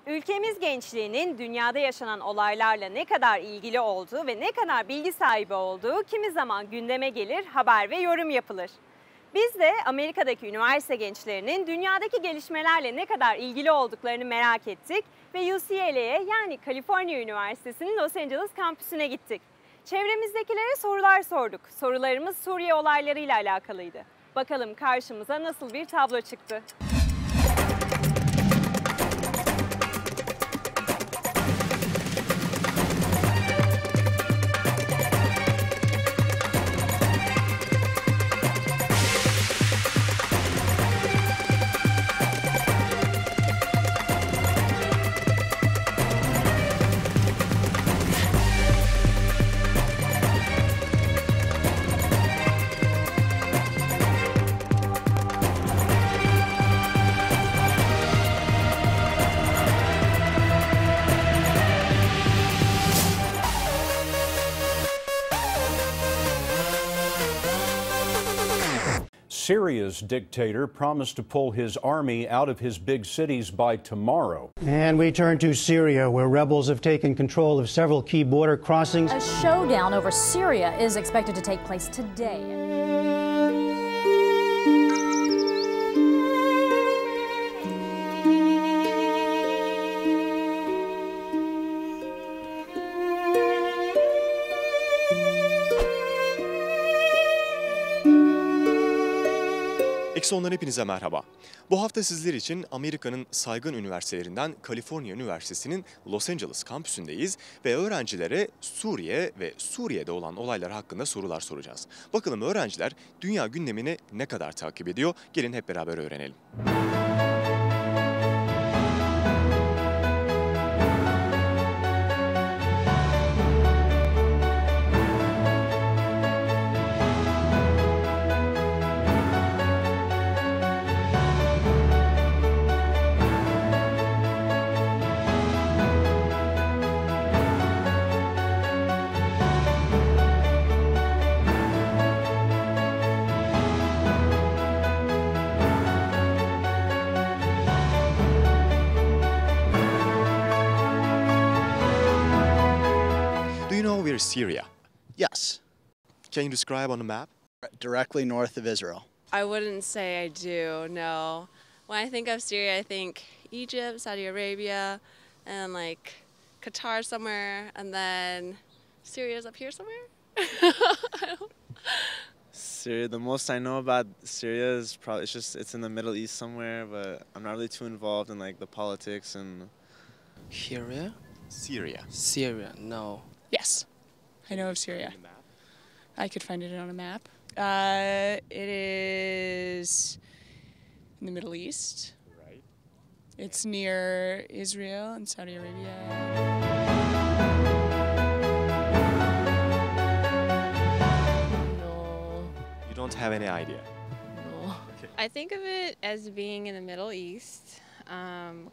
Ülkemiz gençliğinin dünyada yaşanan olaylarla ne kadar ilgili olduğu ve ne kadar bilgi sahibi olduğu kimi zaman gündeme gelir, haber ve yorum yapılır. Biz de Amerika'daki üniversite gençlerinin dünyadaki gelişmelerle ne kadar ilgili olduklarını merak ettik ve UCLA'ye yani Kaliforniya Üniversitesi'nin Los Angeles kampüsüne gittik. Çevremizdekilere sorular sorduk. Sorularımız Suriye olaylarıyla alakalıydı. Bakalım karşımıza nasıl bir tablo çıktı. Syria's dictator promised to pull his army out of his big cities by tomorrow. And we turn to Syria, where rebels have taken control of several key border crossings. A showdown over Syria is expected to take place today. Eksi10'dan hepinize merhaba. Bu hafta sizler için Amerika'nın saygın üniversitelerinden Kaliforniya Üniversitesi'nin Los Angeles kampüsündeyiz ve öğrencilere Suriye ve Suriye'de olan olaylar hakkında sorular soracağız. Bakalım öğrenciler dünya gündemini ne kadar takip ediyor? Gelin hep beraber öğrenelim. Syria. Yes. Can you describe on the map? Directly north of Israel. I wouldn't say I do, no. When I think of Syria, I think Egypt, Saudi Arabia, and like Qatar somewhere, and then Syria's up here somewhere? Syria, the most I know about Syria is probably, it's in the Middle East somewhere, but I'm not really too involved in like the politics and... Syria? Syria, no. Yes. I know of Syria. I could find it on a map. It is in the Middle East. Right. It's near Israel and Saudi Arabia. No. You don't have any idea? No. Okay. I think of it as being in the Middle East,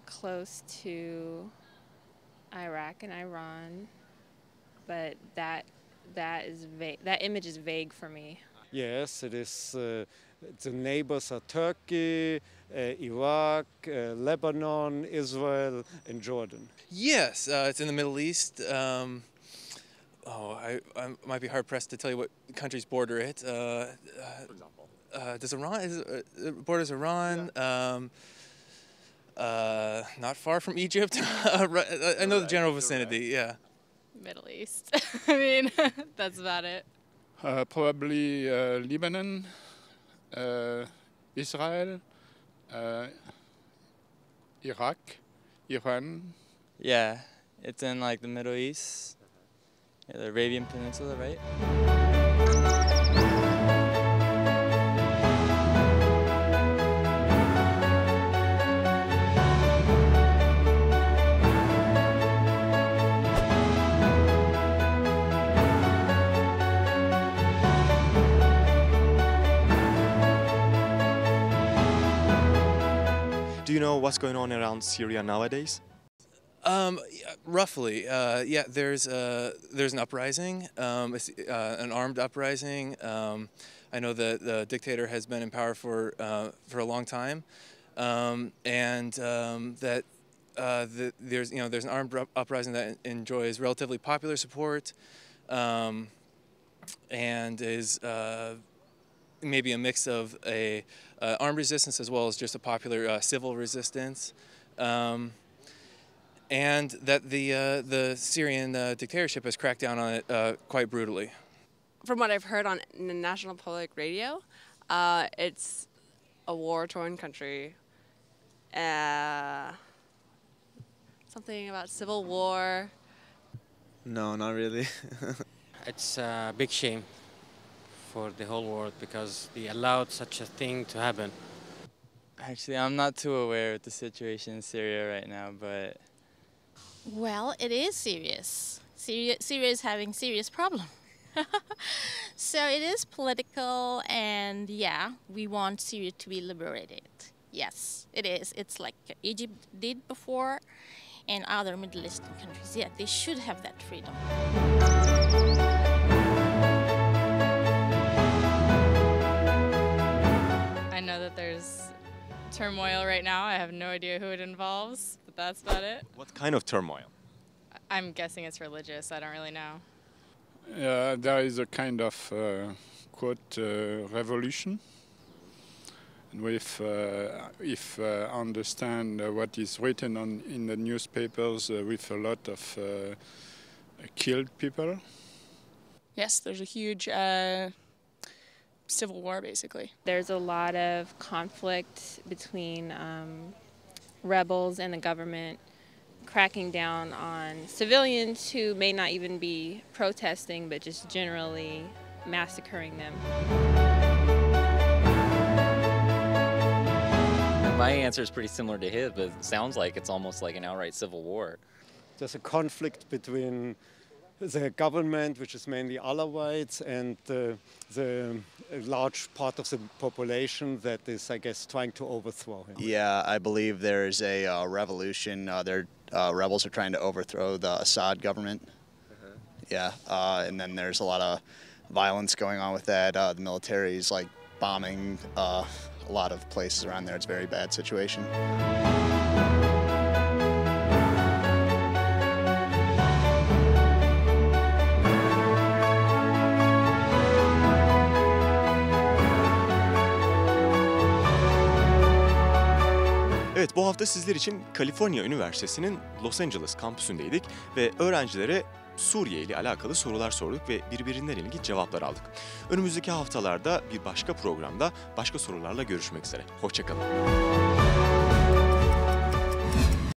close to Iraq and Iran, but that is vague. That image is vague for me. Yes, it is. The neighbors are Turkey, Iraq, Lebanon, Israel, and Jordan. Yes, it's in the Middle East. I might be hard pressed to tell you what countries border it. For example, does Iran borders Iran? Yeah. Not far from Egypt. I know the general vicinity. Yeah. Middle East. I mean, that's about it. Probably Lebanon, Israel, Iraq, Iran. Yeah, it's in like the Middle East, yeah, the Arabian Peninsula, right? do you know what's going on around Syria nowadays? Roughly, yeah. There's an uprising, an armed uprising. I know that the dictator has been in power for a long time, and that there's an armed uprising that enjoys relatively popular support, and is maybe a mix of a armed resistance as well as just a popular civil resistance, and that the Syrian dictatorship has cracked down on it quite brutally. From what I've heard on the National Public Radio, it's a war-torn country. Something about civil war. No, not really. It's a big shame for the whole world because they allowed such a thing to happen. Actually, I'm not too aware of the situation in Syria right now, but... Well, it is serious. Syria is having serious problem. So it is political, and yeah, we want Syria to be liberated. Yes, it is. It's like Egypt did before, and other Middle Eastern countries. Yeah, they should have that freedom. I know that there's turmoil right now. I have no idea who it involves, but that's about it. What kind of turmoil? I'm guessing it's religious. I don't really know. There is a kind of, quote, revolution. And if I understand what is written in the newspapers with a lot of killed people. Yes, there's a huge civil war, basically. There's a lot of conflict between rebels and the government, cracking down on civilians who may not even be protesting, but just generally massacring them. My answer is pretty similar to his, but it sounds like it's almost like an outright civil war. There's a conflict between the government, which is mainly Alawites, and the large part of the population that is, I guess, trying to overthrow him. Yeah, I believe there's a revolution. Rebels are trying to overthrow the Assad government. Yeah, and then there's a lot of violence going on with that. The military is like bombing a lot of places around there. It's a very bad situation. Evet, bu hafta sizler için Kaliforniya Üniversitesi'nin Los Angeles kampüsündeydik ve öğrencilere Suriye ile alakalı sorular sorduk ve birbirinden ilginç cevaplar aldık. Önümüzdeki haftalarda bir başka programda başka sorularla görüşmek üzere. Hoşça kalın.